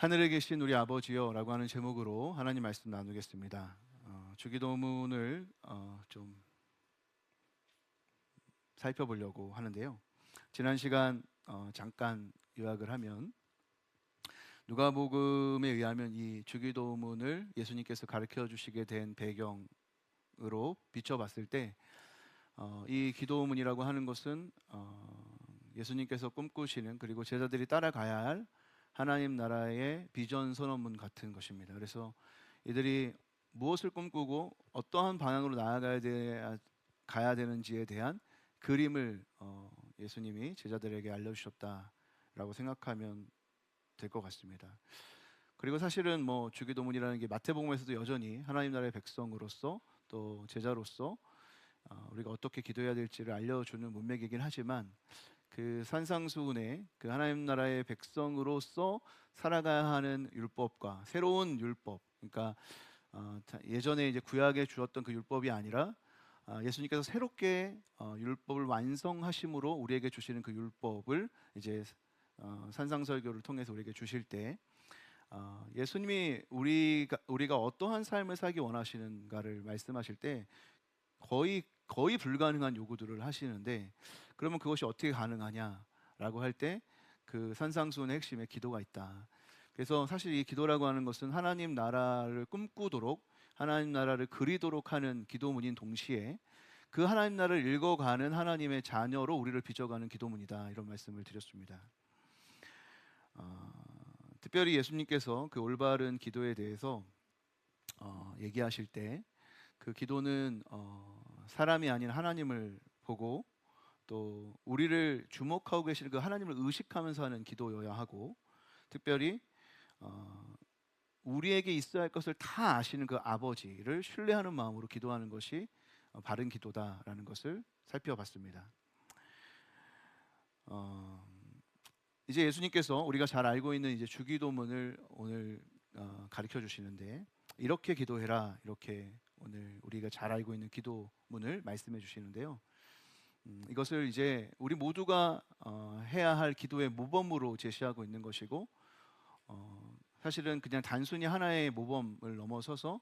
하늘에 계신 우리 아버지요 라고 하는 제목으로 하나님 말씀 나누겠습니다. 주기도문을 좀 살펴보려고 하는데요. 지난 시간 잠깐 요약을 하면 누가복음에 의하면 이 주기도문을 예수님께서 가르쳐 주시게 된 배경으로 비춰봤을 때 이 기도문이라고 하는 것은 예수님께서 꿈꾸시는, 그리고 제자들이 따라가야 할 하나님 나라의 비전 선언문 같은 것입니다. 그래서 이들이 무엇을 꿈꾸고 어떠한 방향으로 가야 되는지에 대한 그림을 예수님이 제자들에게 알려주셨다라고 생각하면 될 것 같습니다. 그리고 사실은 주기도문이라는 게 마태복음에서도 여전히 하나님 나라의 백성으로서 또 제자로서 우리가 어떻게 기도해야 될지를 알려주는 문맥이긴 하지만, 그 산상수훈의 그 하나님 나라의 백성으로서 살아가야 하는 율법과 새로운 율법, 그러니까 예전에 이제 구약에 주었던 그 율법이 아니라 예수님께서 새롭게 율법을 완성하심으로 우리에게 주시는 그 율법을 이제 산상설교를 통해서 우리에게 주실 때 예수님이 우리가 어떠한 삶을 살기 원하시는가를 말씀하실 때 거의 불가능한 요구들을 하시는데, 그러면 그것이 어떻게 가능하냐라고 할 때 그 산상수훈의 핵심에 기도가 있다. 그래서 사실 이 기도라고 하는 것은 하나님 나라를 꿈꾸도록, 하나님 나라를 그리도록 하는 기도문인 동시에 그 하나님 나라를 읽어가는 하나님의 자녀로 우리를 빚어가는 기도문이다, 이런 말씀을 드렸습니다. 특별히 예수님께서 그 올바른 기도에 대해서 얘기하실 때 그 기도는 사람이 아닌 하나님을 보고 또 우리를 주목하고 계실 그 하나님을 의식하면서 하는 기도여야 하고, 특별히 우리에게 있어야 할 것을 다 아시는 그 아버지를 신뢰하는 마음으로 기도하는 것이 바른 기도다라는 것을 살펴봤습니다. 이제 예수님께서 우리가 잘 알고 있는 이제 주기도문을 오늘 가르쳐 주시는데, 이렇게 기도해라, 이렇게 오늘 우리가 잘 알고 있는 기도문을 말씀해 주시는데요. 이것을 이제 우리 모두가 해야 할 기도의 모범으로 제시하고 있는 것이고, 사실은 그냥 단순히 하나의 모범을 넘어서서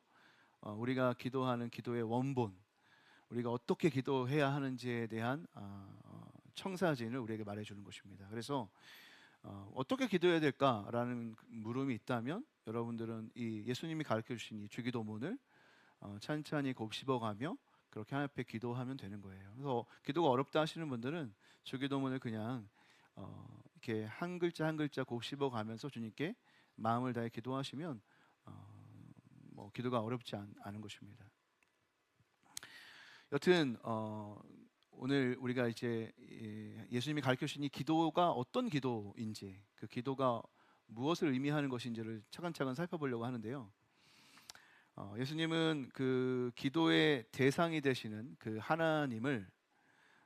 우리가 기도하는 기도의 원본, 우리가 어떻게 기도해야 하는지에 대한 청사진을 우리에게 말해주는 것입니다. 그래서 어떻게 기도해야 될까라는 물음이 있다면, 여러분들은 이 예수님이 가르쳐 주신 이 주기도문을 찬찬히 곱씹어가며 그렇게 하나님 앞에 기도하면 되는 거예요. 그래서 기도가 어렵다 하시는 분들은 주기도문을 그냥 이렇게 한 글자 한 글자 곱씹어가면서 주님께 마음을 다해 기도하시면 기도가 어렵지 않은 것입니다. 여튼 오늘 우리가 이제 예수님이 가르쳐 주신 이 기도가 어떤 기도인지, 그 기도가 무엇을 의미하는 것인지를 차근차근 살펴보려고 하는데요. 예수님은 그 기도의 대상이 되시는 그 하나님을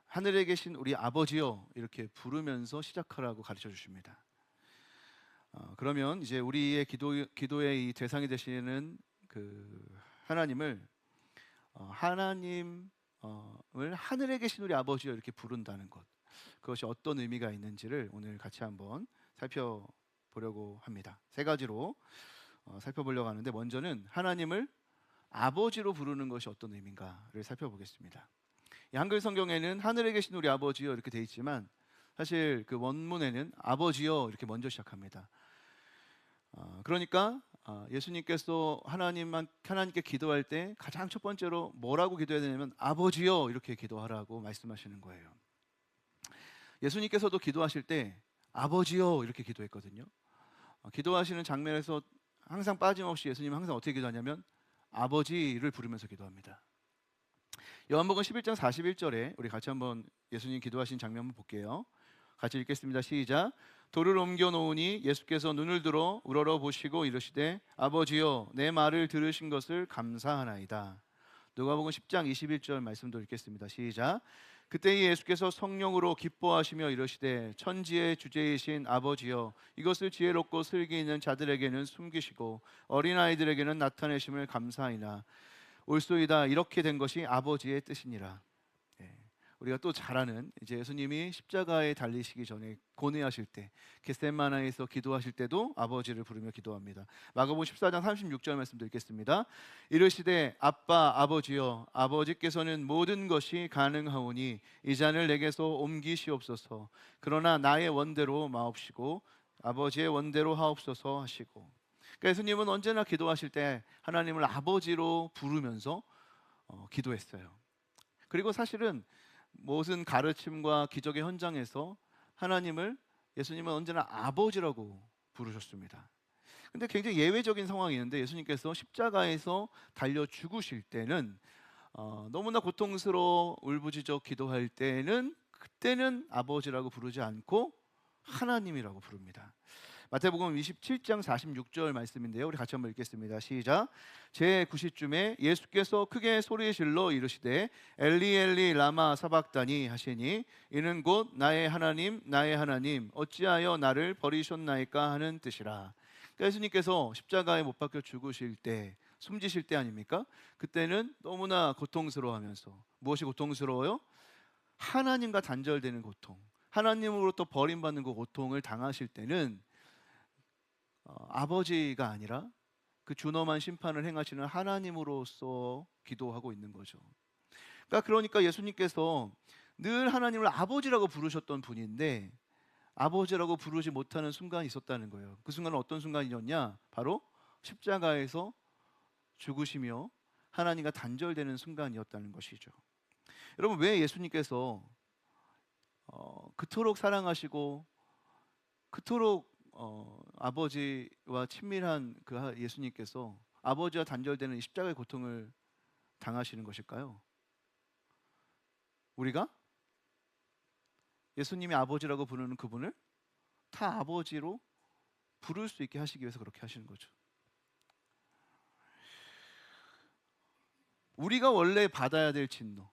하늘에 계신 우리 아버지요 이렇게 부르면서 시작하라고 가르쳐 주십니다. 그러면 이제 우리의 기도의 이 대상이 되시는 그 하나님을 하나님을 하늘에 계신 우리 아버지요 이렇게 부른다는 것, 그것이 어떤 의미가 있는지를 오늘 같이 한번 살펴보려고 합니다. 세 가지로 살펴보려고 하는데, 먼저는 하나님을 아버지로 부르는 것이 어떤 의미인가를 살펴보겠습니다. 이 한글 성경에는 하늘에 계신 우리 아버지요 이렇게 되어 있지만, 사실 그 원문에는 아버지요 이렇게 먼저 시작합니다. 그러니까 예수님께서 하나님께 기도할 때 가장 첫 번째로 뭐라고 기도해야 되냐면 아버지요 이렇게 기도하라고 말씀하시는 거예요. 예수님께서도 기도하실 때 아버지요 이렇게 기도했거든요. 기도하시는 장면에서 항상 빠짐없이 예수님은 항상 어떻게 기도하냐면 아버지를 부르면서 기도합니다. 요한복음 11장 41절에 우리 같이 한번 예수님 기도하신 장면 한번 볼게요. 같이 읽겠습니다. 시작. 돌을 옮겨 놓으니 예수께서 눈을 들어 우러러 보시고 이르시되 아버지여 내 말을 들으신 것을 감사하나이다. 누가복음 10장 21절 말씀도 읽겠습니다. 시작. 그때 예수께서 성령으로 기뻐하시며 이르시되 천지의 주제이신 아버지여 이것을 지혜롭고 슬기 있는 자들에게는 숨기시고 어린아이들에게는 나타내심을 감사하이나 올소이다. 이렇게 된 것이 아버지의 뜻이니라. 우리가 또 잘 아는 이제 예수님이 십자가에 달리시기 전에 고뇌하실 때 겟세마나에서 기도하실 때도 아버지를 부르며 기도합니다. 마가복음 14장 36절 말씀 드리겠습니다. 이르시되 아빠 아버지여 아버지께서는 모든 것이 가능하오니 이 잔을 내게서 옮기시옵소서. 그러나 나의 원대로 마옵시고 아버지의 원대로 하옵소서 하시고. 그러니까 예수님은 언제나 기도하실 때 하나님을 아버지로 부르면서 기도했어요. 그리고 사실은 모든 가르침과 기적의 현장에서 예수님은 언제나 아버지라고 부르셨습니다. 근데 굉장히 예외적인 상황이 있는데 예수님께서 십자가에서 달려 죽으실 때는 너무나 고통스러워 울부짖어 기도할 때는 그때는 아버지라고 부르지 않고 하나님이라고 부릅니다. 마태복음 27장 46절 말씀인데요. 우리 같이 한번 읽겠습니다. 시작. 제9시쯤에 예수께서 크게 소리 질러 이르시되 엘리 엘리 라마 사박다니 하시니 이는 곧 나의 하나님 나의 하나님 어찌하여 나를 버리셨나이까 하는 뜻이라. 그러니까 예수님께서 십자가에 못 박혀 죽으실 때 숨지실 때 아닙니까? 그때는 너무나 고통스러워하면서 무엇이 고통스러워요? 하나님과 단절되는 고통, 하나님으로부터 버림받는 그 고통을 당하실 때는 아버지가 아니라 그 준엄한 심판을 행하시는 하나님으로서 기도하고 있는 거죠. 그러니까 예수님께서 늘 하나님을 아버지라고 부르셨던 분인데 아버지라고 부르지 못하는 순간이 있었다는 거예요. 그 순간은 어떤 순간이었냐? 바로 십자가에서 죽으시며 하나님과 단절되는 순간이었다는 것이죠. 여러분, 왜 예수님께서 그토록 사랑하시고 그토록 아버지와 친밀한 그 예수님께서 아버지와 단절되는 이 십자가의 고통을 당하시는 것일까요? 우리가 예수님이 아버지라고 부르는 그분을 다 아버지로 부를 수 있게 하시기 위해서 그렇게 하시는 거죠. 우리가 원래 받아야 될 진노,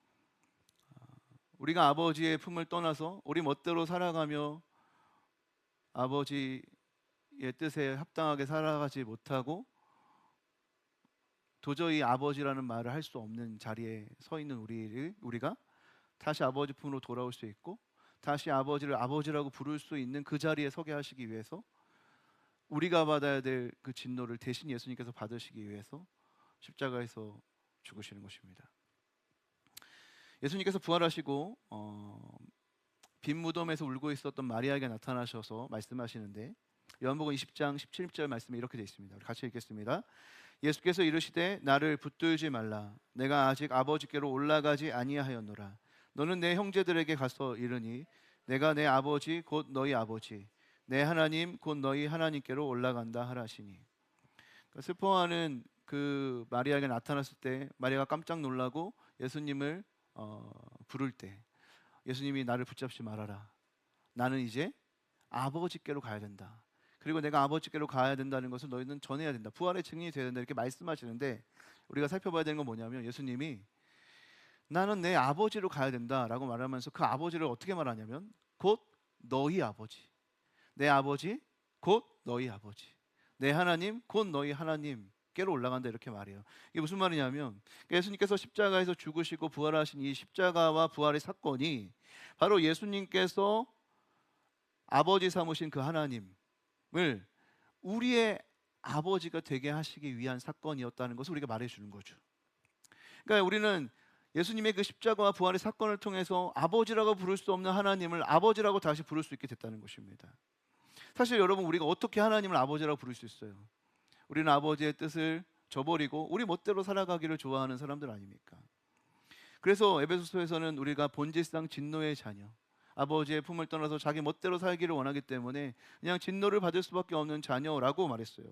우리가 아버지의 품을 떠나서 우리 멋대로 살아가며 아버지의 뜻에 합당하게 살아가지 못하고 도저히 아버지라는 말을 할 수 없는 자리에 서 있는 우리가 다시 아버지 품으로 돌아올 수 있고 다시 아버지를 아버지라고 부를 수 있는 그 자리에 서게 하시기 위해서 우리가 받아야 될 그 진노를 대신 예수님께서 받으시기 위해서 십자가에서 죽으시는 것입니다. 예수님께서 부활하시고 빈 무덤에서 울고 있었던 마리아에게 나타나셔서 말씀하시는데 요한복음 20장 17절 말씀에 이렇게 되어 있습니다. 우리 같이 읽겠습니다. 예수께서 이르시되 나를 붙들지 말라. 내가 아직 아버지께로 올라가지 아니하였노라. 너는 내 형제들에게 가서 이르니 내가 내 아버지 곧 너희 아버지 내 하나님 곧 너희 하나님께로 올라간다 하라시니. 슬퍼하는 그 마리아에게 나타났을 때 마리아가 깜짝 놀라고 예수님을 부를 때 예수님이 나를 붙잡지 말아라. 나는 이제 아버지께로 가야 된다. 그리고 내가 아버지께로 가야 된다는 것을 너희는 전해야 된다. 부활의 증인이 되어야 된다. 이렇게 말씀하시는데 우리가 살펴봐야 되는 건 뭐냐면 예수님이 나는 내 아버지로 가야 된다라고 말하면서 그 아버지를 어떻게 말하냐면 곧 너희 아버지, 내 아버지 곧 너희 아버지, 내 하나님 곧 너희 하나님께로 올라간다 이렇게 말해요. 이게 무슨 말이냐면 예수님께서 십자가에서 죽으시고 부활하신 이 십자가와 부활의 사건이 바로 예수님께서 아버지 삼으신 그 하나님을 우리의 아버지가 되게 하시기 위한 사건이었다는 것을 우리가 말해주는 거죠. 그러니까 우리는 예수님의 그 십자가와 부활의 사건을 통해서 아버지라고 부를 수 없는 하나님을 아버지라고 다시 부를 수 있게 됐다는 것입니다. 사실 여러분 우리가 어떻게 하나님을 아버지라고 부를 수 있어요? 우리는 아버지의 뜻을 저버리고 우리 멋대로 살아가기를 좋아하는 사람들 아닙니까? 그래서 에베소서에서는 우리가 본질상 진노의 자녀, 아버지의 품을 떠나서 자기 멋대로 살기를 원하기 때문에 그냥 진노를 받을 수밖에 없는 자녀라고 말했어요.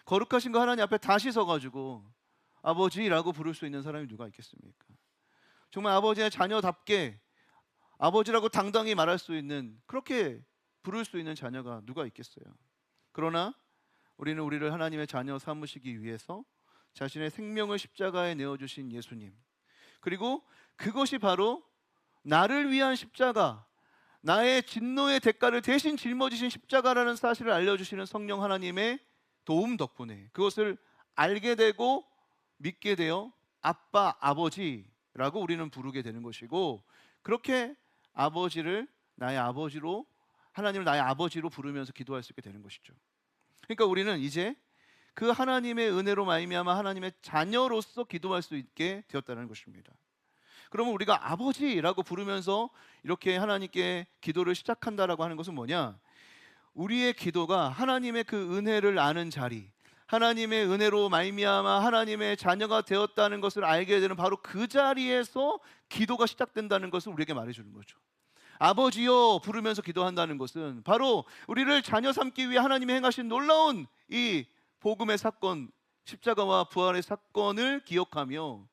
거룩하신 그 하나님 앞에 다시 서가지고 아버지라고 부를 수 있는 사람이 누가 있겠습니까? 정말 아버지의 자녀답게 아버지라고 당당히 말할 수 있는, 그렇게 부를 수 있는 자녀가 누가 있겠어요? 그러나 우리는 우리를 하나님의 자녀 삼으시기 위해서 자신의 생명을 십자가에 내어주신 예수님, 그리고 그것이 바로 나를 위한 십자가, 나의 진노의 대가를 대신 짊어지신 십자가라는 사실을 알려주시는 성령 하나님의 도움 덕분에 그것을 알게 되고 믿게 되어 아빠, 아버지 라고 우리는 부르게 되는 것이고, 그렇게 아버지를 나의 아버지로, 하나님을 나의 아버지로 부르면서 기도할 수 있게 되는 것이죠. 그러니까 우리는 이제 그 하나님의 은혜로 말미암아 하나님의 자녀로서 기도할 수 있게 되었다는 것입니다. 그러면 우리가 아버지라고 부르면서 이렇게 하나님께 기도를 시작한다라고 하는 것은 뭐냐? 우리의 기도가 하나님의 그 은혜를 아는 자리, 하나님의 은혜로 말미암아 하나님의 자녀가 되었다는 것을 알게 되는 바로 그 자리에서 기도가 시작된다는 것을 우리에게 말해주는 거죠. 아버지요 부르면서 기도한다는 것은 바로 우리를 자녀 삼기 위해 하나님이 행하신 놀라운 이 복음의 사건, 십자가와 부활의 사건을 기억하며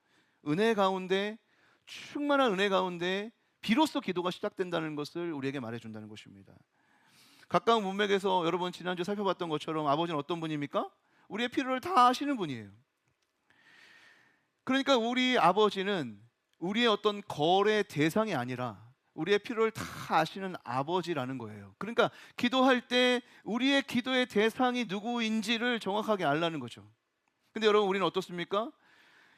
은혜 가운데, 충만한 은혜 가운데 비로소 기도가 시작된다는 것을 우리에게 말해준다는 것입니다. 가까운 문맥에서 여러분 지난주 살펴봤던 것처럼 아버지는 어떤 분입니까? 우리의 필요를 다 아시는 분이에요. 그러니까 우리 아버지는 우리의 어떤 거래 대상이 아니라 우리의 필요를 다 아시는 아버지라는 거예요. 그러니까 기도할 때 우리의 기도의 대상이 누구인지를 정확하게 알라는 거죠. 근데 여러분, 우리는 어떻습니까?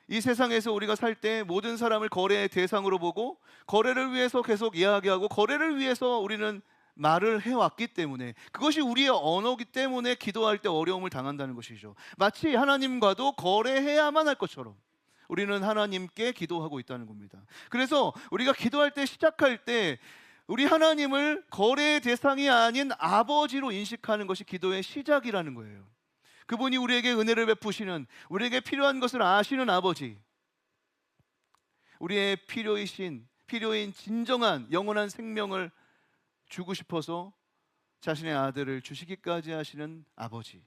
이 세상에서 우리가 살 때 모든 사람을 거래의 대상으로 보고 거래를 위해서 계속 이야기하고 거래를 위해서 우리는 말을 해왔기 때문에, 그것이 우리의 언어이기 때문에 기도할 때 어려움을 당한다는 것이죠. 마치 하나님과도 거래해야만 할 것처럼 우리는 하나님께 기도하고 있다는 겁니다. 그래서 우리가 기도할 때, 시작할 때 우리 하나님을 거래의 대상이 아닌 아버지로 인식하는 것이 기도의 시작이라는 거예요. 그분이 우리에게 은혜를 베푸시는, 우리에게 필요한 것을 아시는 아버지, 우리의 필요인 진정한 영원한 생명을 주고 싶어서 자신의 아들을 주시기까지 하시는 아버지라는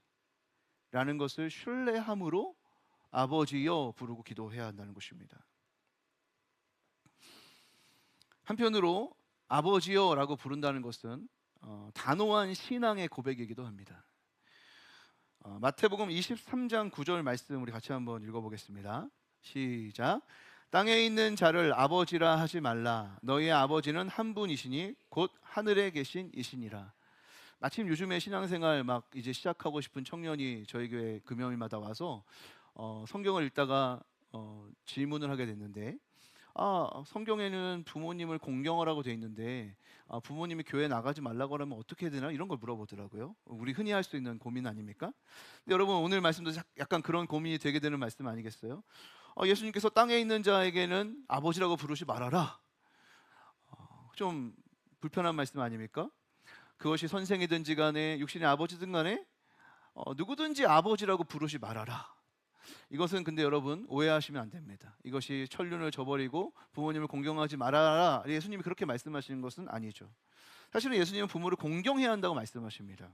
것을 신뢰함으로 아버지여 부르고 기도해야 한다는 것입니다. 한편으로 아버지여라고 부른다는 것은 단호한 신앙의 고백이기도 합니다. 마태복음 23장 9절 말씀 우리 같이 한번 읽어보겠습니다. 시작. 땅에 있는 자를 아버지라 하지 말라. 너희의 아버지는 한 분이시니 곧 하늘에 계신 이시니라. 마침 요즘에 신앙생활 막 이제 시작하고 싶은 청년이 저희 교회 금요일마다 와서 성경을 읽다가 질문을 하게 됐는데, 성경에는 부모님을 공경하라고 돼 있는데 부모님이 교회 나가지 말라고 하면 어떻게 해야 되나, 이런 걸 물어보더라고요. 우리 흔히 할 수 있는 고민 아닙니까? 근데 여러분, 오늘 말씀도 약간 그런 고민이 되게 되는 말씀 아니겠어요? 예수님께서 땅에 있는 자에게는 아버지라고 부르지 말아라. 좀 불편한 말씀 아닙니까? 그것이 선생이든지 간에 육신의 아버지든 간에 누구든지 아버지라고 부르지 말아라. 이것은 근데 여러분, 오해하시면 안 됩니다. 이것이 천륜을 저버리고 부모님을 공경하지 말아라, 예수님이 그렇게 말씀하시는 것은 아니죠. 사실은 예수님은 부모를 공경해야 한다고 말씀하십니다.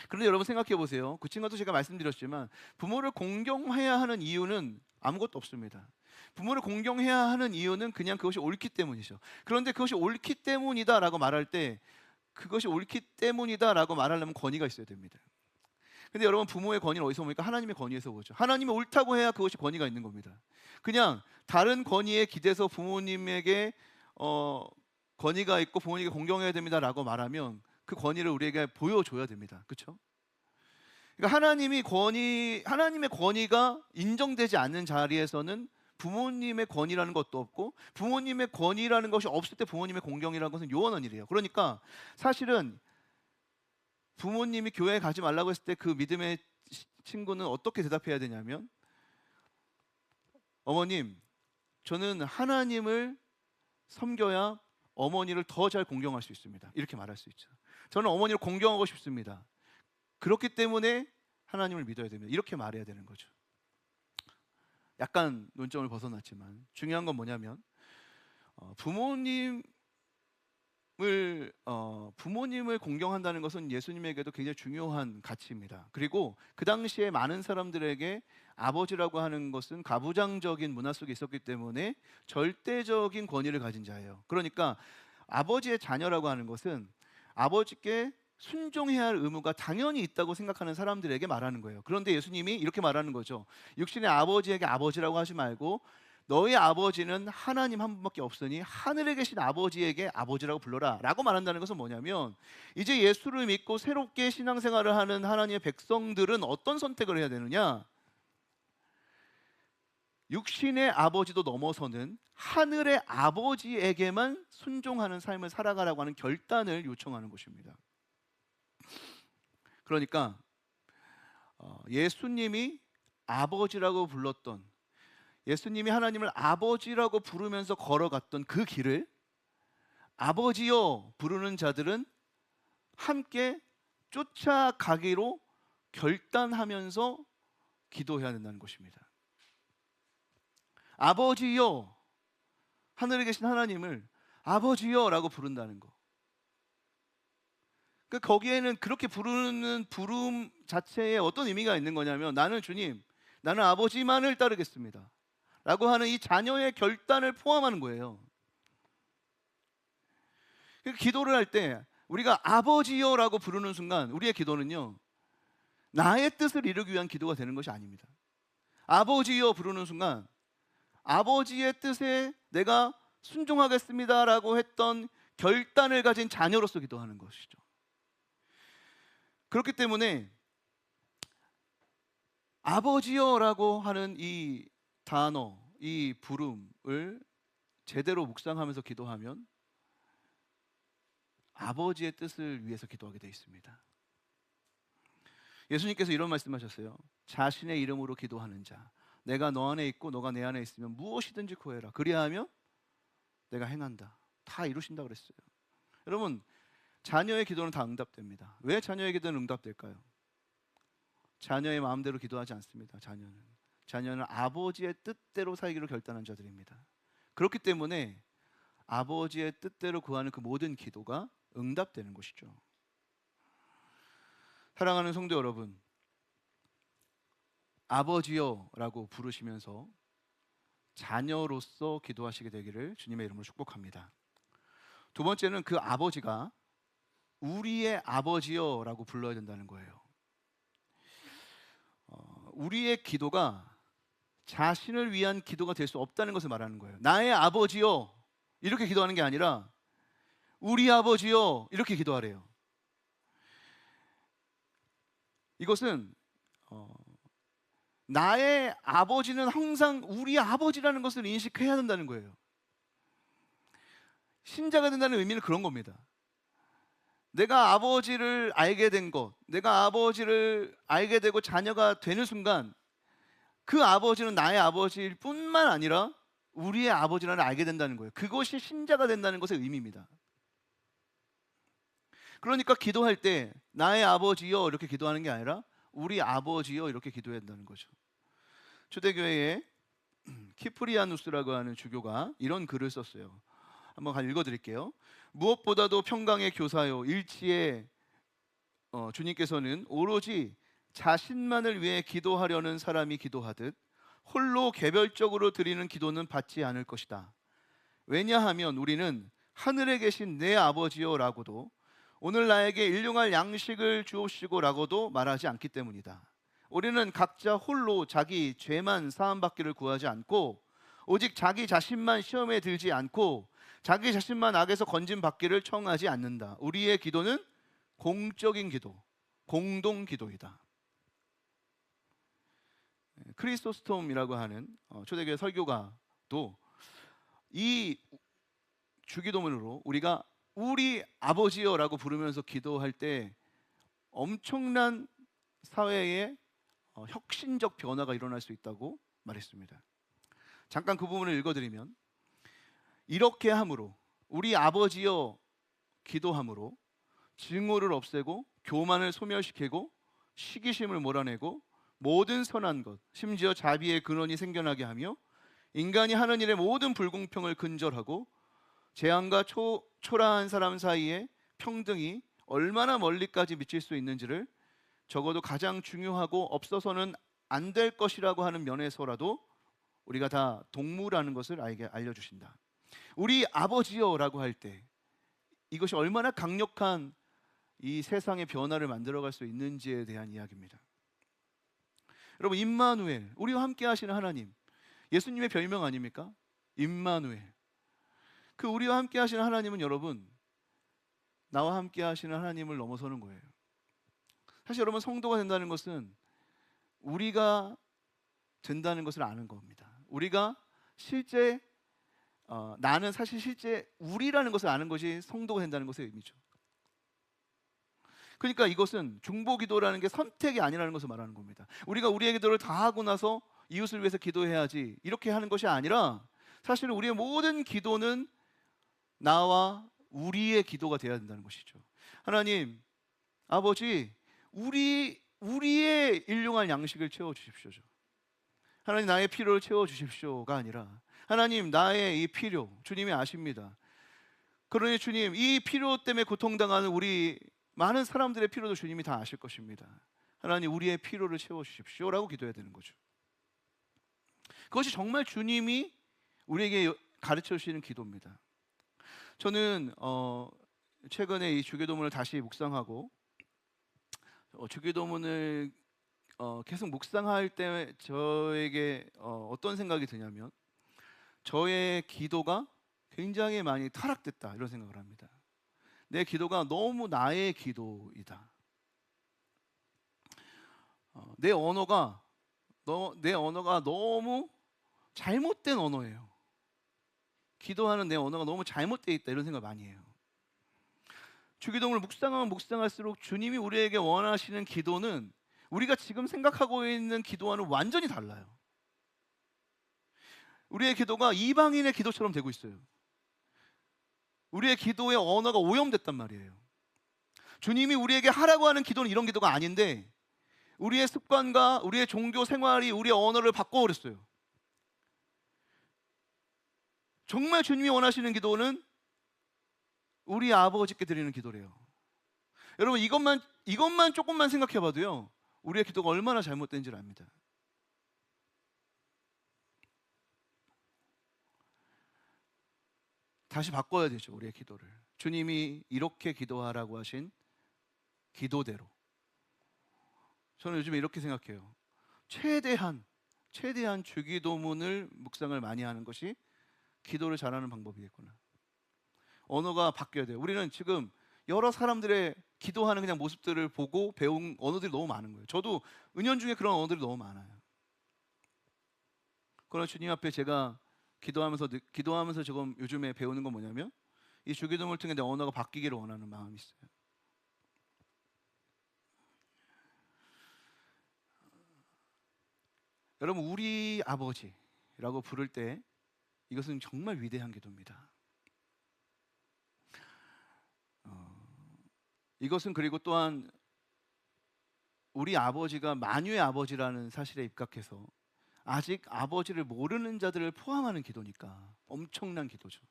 그런데 여러분 생각해 보세요. 그 친구도 제가 말씀드렸지만 부모를 공경해야 하는 이유는 아무것도 없습니다. 부모를 공경해야 하는 이유는 그냥 그것이 옳기 때문이죠. 그런데 그것이 옳기 때문이다라고 말할 때, 그것이 옳기 때문이다라고 말하려면 권위가 있어야 됩니다. 근데 여러분, 부모의 권위는 어디서 봅니까? 하나님의 권위에서 보죠. 하나님이 옳다고 해야 그것이 권위가 있는 겁니다. 그냥 다른 권위에 기대서 부모님에게 권위가 있고 부모님에게 공경해야 됩니다라고 말하면 그 권위를 우리에게 보여줘야 됩니다. 그렇죠? 그러니까 하나님의 권위가 인정되지 않는 자리에서는 부모님의 권위라는 것도 없고, 부모님의 권위라는 것이 없을 때 부모님의 공경이라는 것은 요원한 일이에요. 그러니까 사실은 부모님이 교회에 가지 말라고 했을 때 그 믿음의 친구는 어떻게 대답해야 되냐면, 어머님, 저는 하나님을 섬겨야 어머니를 더 잘 공경할 수 있습니다. 이렇게 말할 수 있죠. 저는 어머니를 공경하고 싶습니다. 그렇기 때문에 하나님을 믿어야 됩니다. 이렇게 말해야 되는 거죠. 약간 논점을 벗어났지만 중요한 건 뭐냐면, 부모님을 공경한다는 것은 예수님에게도 굉장히 중요한 가치입니다. 그리고 그 당시에 많은 사람들에게 아버지라고 하는 것은 가부장적인 문화 속에 있었기 때문에 절대적인 권위를 가진 자예요. 그러니까 아버지의 자녀라고 하는 것은 아버지께 순종해야 할 의무가 당연히 있다고 생각하는 사람들에게 말하는 거예요. 그런데 예수님이 이렇게 말하는 거죠. 육신의 아버지에게 아버지라고 하지 말고 너희 아버지는 하나님 한 분밖에 없으니 하늘에 계신 아버지에게 아버지라고 불러라 라고 말한다는 것은 뭐냐면, 이제 예수를 믿고 새롭게 신앙생활을 하는 하나님의 백성들은 어떤 선택을 해야 되느냐, 육신의 아버지도 넘어서는 하늘의 아버지에게만 순종하는 삶을 살아가라고 하는 결단을 요청하는 것입니다. 그러니까 예수님이 아버지라고 불렀던, 예수님이 하나님을 아버지라고 부르면서 걸어갔던 그 길을 아버지여 부르는 자들은 함께 쫓아가기로 결단하면서 기도해야 된다는 것입니다. 아버지여, 하늘에 계신 하나님을 아버지여라고 부른다는 거. 거기에는 그렇게 부르는 부름 자체에 어떤 의미가 있는 거냐면, 나는 주님, 나는 아버지만을 따르겠습니다 라고 하는 이 자녀의 결단을 포함하는 거예요. 기도를 할 때 우리가 아버지여라고 부르는 순간 우리의 기도는요, 나의 뜻을 이루기 위한 기도가 되는 것이 아닙니다. 아버지여 부르는 순간 아버지의 뜻에 내가 순종하겠습니다라고 했던 결단을 가진 자녀로서 기도하는 것이죠. 그렇기 때문에 아버지여라고 하는 이 단어, 이 부름을 제대로 묵상하면서 기도하면 아버지의 뜻을 위해서 기도하게 되어 있습니다. 예수님께서 이런 말씀하셨어요. 자신의 이름으로 기도하는 자, 내가 너 안에 있고 너가 내 안에 있으면 무엇이든지 구해라. 그리하면 내가 행한다. 다 이루신다고 그랬어요. 여러분, 자녀의 기도는 다 응답됩니다. 왜 자녀의 기도는 응답될까요? 자녀의 마음대로 기도하지 않습니다. 자녀는 아버지의 뜻대로 살기로 결단한 자들입니다. 그렇기 때문에 아버지의 뜻대로 구하는 그 모든 기도가 응답되는 것이죠. 사랑하는 성도 여러분, 아버지여라고 부르시면서 자녀로서 기도하시게 되기를 주님의 이름으로 축복합니다. 두 번째는 그 아버지가 우리의 아버지여라고 불러야 된다는 거예요. 우리의 기도가 자신을 위한 기도가 될 수 없다는 것을 말하는 거예요. 나의 아버지여 이렇게 기도하는 게 아니라 우리 아버지여 이렇게 기도하래요. 이것은 나의 아버지는 항상 우리 아버지라는 것을 인식해야 된다는 거예요. 신자가 된다는 의미는 그런 겁니다. 내가 아버지를 알게 된 것, 내가 아버지를 알게 되고 자녀가 되는 순간 그 아버지는 나의 아버지일 뿐만 아니라 우리의 아버지라는 알게 된다는 거예요. 그것이 신자가 된다는 것의 의미입니다. 그러니까 기도할 때 나의 아버지여 이렇게 기도하는 게 아니라 우리 아버지여 이렇게 기도해야 된다는 거죠. 초대교회에 키프리아누스라고 하는 주교가 이런 글을 썼어요. 한번 읽어드릴게요. 무엇보다도 평강의 교사요 일치에 주님께서는 오로지 자신만을 위해 기도하려는 사람이 기도하듯 홀로 개별적으로 드리는 기도는 받지 않을 것이다. 왜냐하면 우리는 하늘에 계신 내 아버지여라고도 오늘 나에게 일용할 양식을 주옵시고라고도 말하지 않기 때문이다. 우리는 각자 홀로 자기 죄만 사함받기를 구하지 않고 오직 자기 자신만 시험에 들지 않고 자기 자신만 악에서 건짐받기를 청하지 않는다. 우리의 기도는 공적인 기도, 공동 기도이다. 크리소스톰이라고 하는 초대교회 설교가도 이 주기도문으로 우리가 우리 아버지여라고 부르면서 기도할 때 엄청난 사회에 혁신적 변화가 일어날 수 있다고 말했습니다. 잠깐 그 부분을 읽어드리면, 이렇게 함으로 우리 아버지여 기도함으로 증오를 없애고 교만을 소멸시키고 시기심을 몰아내고 모든 선한 것 심지어 자비의 근원이 생겨나게 하며 인간이 하는 일의 모든 불공평을 근절하고 재앙과 초라한 사람 사이에 평등이 얼마나 멀리까지 미칠 수 있는지를 적어도 가장 중요하고 없어서는 안 될 것이라고 하는 면에서라도 우리가 다 동무라는 것을 알려주신다. 우리 아버지여라고 할 때 이것이 얼마나 강력한 이 세상의 변화를 만들어갈 수 있는지에 대한 이야기입니다. 여러분, 임마누엘, 우리와 함께 하시는 하나님, 예수님의 별명 아닙니까? 임마누엘. 그 우리와 함께 하시는 하나님은 여러분, 나와 함께 하시는 하나님을 넘어서는 거예요. 사실 여러분, 성도가 된다는 것은 우리가 된다는 것을 아는 겁니다. 우리가 실제 나는 사실 실제 우리라는 것을 아는 것이 성도가 된다는 것의 의미죠. 그러니까 이것은 중보기도라는 게 선택이 아니라는 것을 말하는 겁니다. 우리가 우리의 기도를 다 하고 나서 이웃을 위해서 기도해야지 이렇게 하는 것이 아니라 사실은 우리의 모든 기도는 나와 우리의 기도가 되어야 된다는 것이죠. 하나님 아버지 우리의 일용할 양식을 채워주십시오. 하나님 나의 필요를 채워주십시오가 아니라 하나님 나의 이 필요 주님이 아십니다. 그러니 주님 이 필요 때문에 고통당하는 우리 많은 사람들의 필요도 주님이 다 아실 것입니다. 하나님 우리의 필요를 채워주십시오라고 기도해야 되는 거죠. 그것이 정말 주님이 우리에게 가르쳐 주시는 기도입니다. 저는 최근에 이 주기도문을 다시 묵상하고 주기도문을 계속 묵상할 때 저에게 어떤 생각이 드냐면 저의 기도가 굉장히 많이 타락됐다 이런 생각을 합니다. 내 기도가 너무 나의 기도이다. 내 언어가 너무 잘못된 언어예요. 기도하는 내 언어가 너무 잘못되어 있다 이런 생각을 많이 해요. 주기도문을 묵상하면 묵상할수록 주님이 우리에게 원하시는 기도는 우리가 지금 생각하고 있는 기도와는 완전히 달라요. 우리의 기도가 이방인의 기도처럼 되고 있어요. 우리의 기도의 언어가 오염됐단 말이에요. 주님이 우리에게 하라고 하는 기도는 이런 기도가 아닌데 우리의 습관과 우리의 종교 생활이 우리의 언어를 바꿔버렸어요. 정말 주님이 원하시는 기도는 우리 아버지께 드리는 기도래요. 여러분 이것만 조금만 생각해봐도요 우리의 기도가 얼마나 잘못된지를 압니다. 다시 바꿔야 되죠 우리의 기도를. 주님이 이렇게 기도하라고 하신 기도대로. 저는 요즘에 이렇게 생각해요. 최대한 주기도문을 묵상을 많이 하는 것이 기도를 잘하는 방법이겠구나. 언어가 바뀌어야 돼요. 우리는 지금 여러 사람들의 기도하는 그냥 모습들을 보고 배운 언어들이 너무 많은 거예요. 저도 은연중에 그런 언어들이 너무 많아요. 그러나 주님 앞에 제가 기도하면서 지금 요즘에 배우는 건 뭐냐면 이 주기도문을 통해 내 언어가 바뀌기를 원하는 마음이 있어요. 여러분 우리 아버지라고 부를 때 이것은 정말 위대한 기도입니다. 이것은 그리고 또한 우리 아버지가 만유의 아버지라는 사실에 입각해서 아직 아버지를 모르는 자들을 포함하는 기도니까 엄청난 기도죠.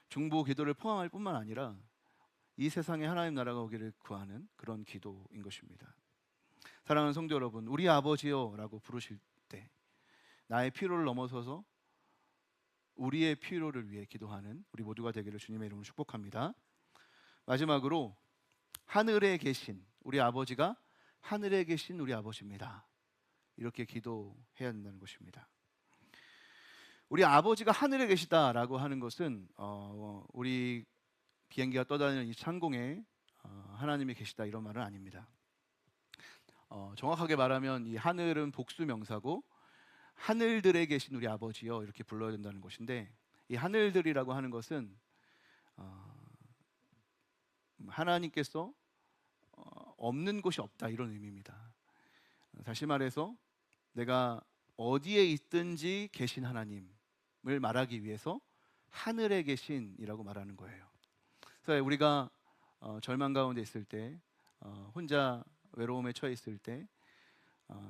중보 기도를 포함할 뿐만 아니라 이 세상에 하나님 나라가 오기를 구하는 그런 기도인 것입니다. 사랑하는 성도 여러분, 우리 아버지요 라고 부르실 때 나의 필요를 넘어서서 우리의 필요를 위해 기도하는 우리 모두가 되기를 주님의 이름으로 축복합니다. 마지막으로 하늘에 계신 우리 아버지가 하늘에 계신 우리 아버지입니다. 이렇게 기도해야 된다는 것입니다. 우리 아버지가 하늘에 계시다라고 하는 것은 우리 비행기가 떠다니는 이 창공에 하나님이 계시다 이런 말은 아닙니다. 정확하게 말하면 이 하늘은 복수 명사고 하늘들에 계신 우리 아버지요 이렇게 불러야 된다는 것인데 이 하늘들이라고 하는 것은 하나님께서 없는 곳이 없다 이런 의미입니다. 다시 말해서 내가 어디에 있든지 계신 하나님을 말하기 위해서 하늘에 계신이라고 말하는 거예요. 그래서 우리가 절망 가운데 있을 때 혼자 외로움에 처해 있을 때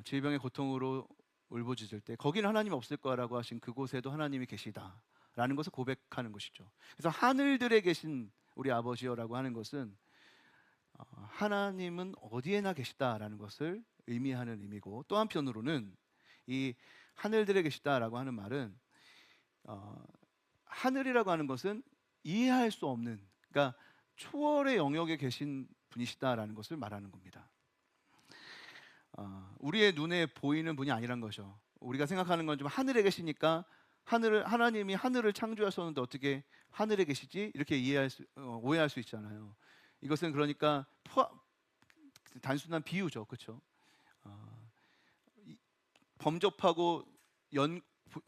질병의 고통으로 울부짖을 때 거기는 하나님 없을 거라고 하신 그곳에도 하나님이 계시다라는 것을 고백하는 것이죠. 그래서 하늘들에 계신 우리 아버지여라고 하는 것은 하나님은 어디에나 계시다라는 것을 의미하는 의미고 또 한편으로는 이 하늘들에 계시다라고 하는 말은 하늘이라고 하는 것은 이해할 수 없는 그러니까 초월의 영역에 계신 분이시다라는 것을 말하는 겁니다. 우리의 눈에 보이는 분이 아니란 거죠. 우리가 생각하는 건 좀 하늘에 계시니까 하나님이 하늘을 창조하셨는데 어떻게 하늘에 계시지? 이렇게 오해할 수 있잖아요. 이것은 그러니까 단순한 비유죠, 그렇죠? 범접하고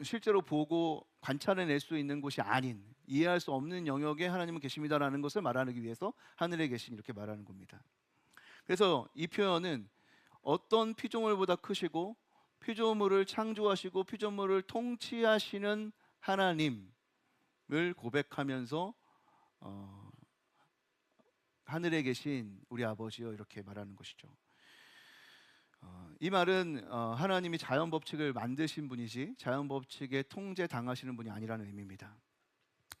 실제로 보고 관찰해낼 수 있는 곳이 아닌, 이해할 수 없는 영역에 하나님은 계십니다라는 것을 말하기 위해서 하늘에 계신 이렇게 말하는 겁니다. 그래서 이 표현은 어떤 피조물보다 크시고 피조물을 창조하시고 피조물을 통치하시는 하나님을 고백하면서 하늘에 계신 우리 아버지여 이렇게 말하는 것이죠. 이 말은 하나님이 자연 법칙을 만드신 분이지 자연 법칙에 통제 당하시는 분이 아니라는 의미입니다.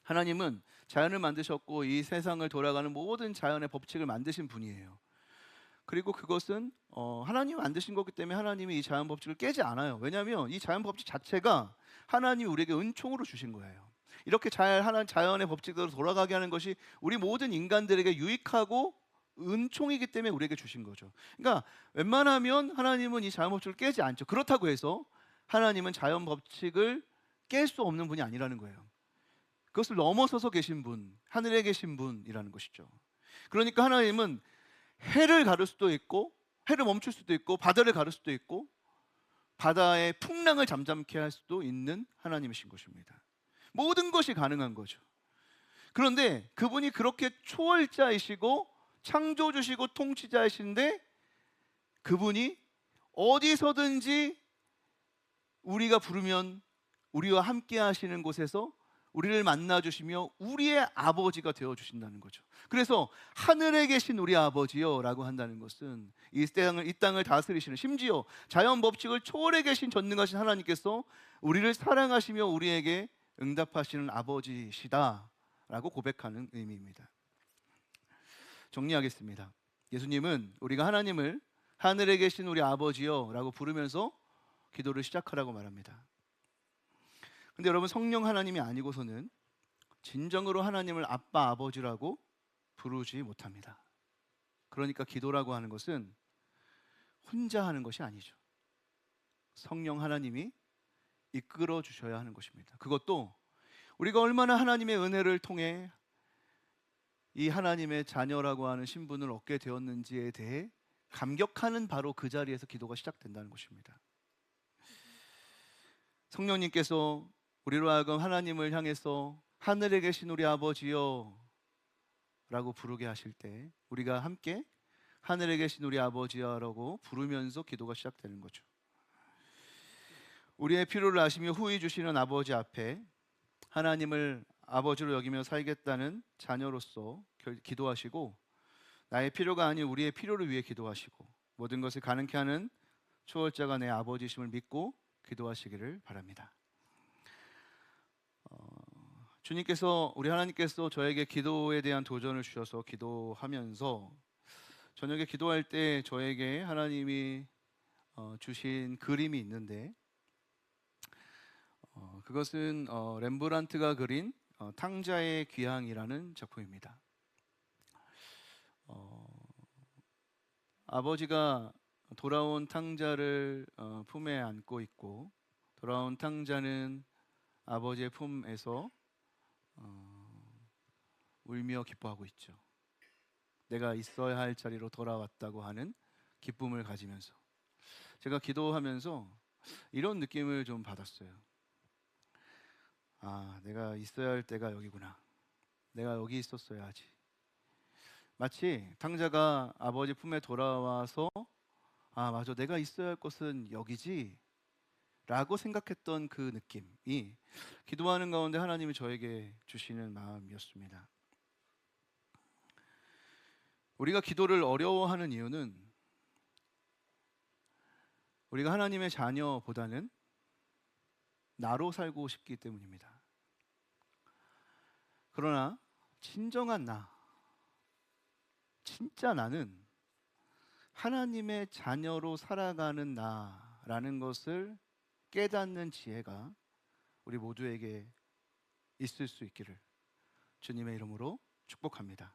하나님은 자연을 만드셨고 이 세상을 돌아가는 모든 자연의 법칙을 만드신 분이에요. 그리고 그것은 하나님이 만드신 거기 때문에 하나님이 이 자연 법칙을 깨지 않아요. 왜냐하면 이 자연 법칙 자체가 하나님이 우리에게 은총으로 주신 거예요. 이렇게 자연의 법칙대로 돌아가게 하는 것이 우리 모든 인간들에게 유익하고 은총이기 때문에 우리에게 주신 거죠. 그러니까 웬만하면 하나님은 이 자연 법칙을 깨지 않죠. 그렇다고 해서 하나님은 자연 법칙을 깰 수 없는 분이 아니라는 거예요. 그것을 넘어서서 계신 분, 하늘에 계신 분이라는 것이죠. 그러니까 하나님은 해를 가를 수도 있고 해를 멈출 수도 있고 바다를 가를 수도 있고 바다의 풍랑을 잠잠케 할 수도 있는 하나님이신 것입니다. 모든 것이 가능한 거죠. 그런데 그분이 그렇게 초월자이시고 창조주시고 통치자이신데 그분이 어디서든지 우리가 부르면 우리와 함께 하시는 곳에서 우리를 만나주시며 우리의 아버지가 되어주신다는 거죠. 그래서 하늘에 계신 우리 아버지요 라고 한다는 것은 이 땅을 다스리시는, 심지어 자연 법칙을 초월해 계신 전능하신 하나님께서 우리를 사랑하시며 우리에게 응답하시는 아버지시다 라고 고백하는 의미입니다. 정리하겠습니다. 예수님은 우리가 하나님을 하늘에 계신 우리 아버지요 라고 부르면서 기도를 시작하라고 말합니다. 근데 여러분, 성령 하나님이 아니고서는 진정으로 하나님을 아빠 아버지라고 부르지 못합니다. 그러니까 기도라고 하는 것은 혼자 하는 것이 아니죠. 성령 하나님이 이끌어 주셔야 하는 것입니다. 그것도 우리가 얼마나 하나님의 은혜를 통해 이 하나님의 자녀라고 하는 신분을 얻게 되었는지에 대해 감격하는 바로 그 자리에서 기도가 시작된다는 것입니다. 성령님께서 우리로 하여금 하나님을 향해서 하늘에 계신 우리 아버지여 라고 부르게 하실 때 우리가 함께 하늘에 계신 우리 아버지여 라고 부르면서 기도가 시작되는 거죠. 우리의 필요를 아시며 후히 주시는 아버지 앞에 하나님을 아버지로 여기며 살겠다는 자녀로서 기도하시고, 나의 필요가 아닌 우리의 필요를 위해 기도하시고, 모든 것을 가능케 하는 초월자가 내 아버지심을 믿고 기도하시기를 바랍니다. 주님께서, 우리 하나님께서 저에게 기도에 대한 도전을 주셔서 기도하면서 저녁에 기도할 때 저에게 하나님이 주신 그림이 있는데, 그것은 렘브란트가 그린 탕자의 귀향이라는 작품입니다. 아버지가 돌아온 탕자를 품에 안고 있고, 돌아온 탕자는 아버지의 품에서 울며 기뻐하고 있죠. 내가 있어야 할 자리로 돌아왔다고 하는 기쁨을 가지면서, 제가 기도하면서 이런 느낌을 좀 받았어요. 아, 내가 있어야 할 때가 여기구나. 내가 여기 있었어야지. 마치 탕자가 아버지 품에 돌아와서 아, 맞아, 내가 있어야 할 곳은 여기지 라고 생각했던 그 느낌이 기도하는 가운데 하나님이 저에게 주시는 마음이었습니다. 우리가 기도를 어려워하는 이유는 우리가 하나님의 자녀보다는 나로 살고 싶기 때문입니다. 그러나 진정한 나, 진짜 나는 하나님의 자녀로 살아가는 나라는 것을 깨닫는 지혜가 우리 모두에게 있을 수 있기를 주님의 이름으로 축복합니다.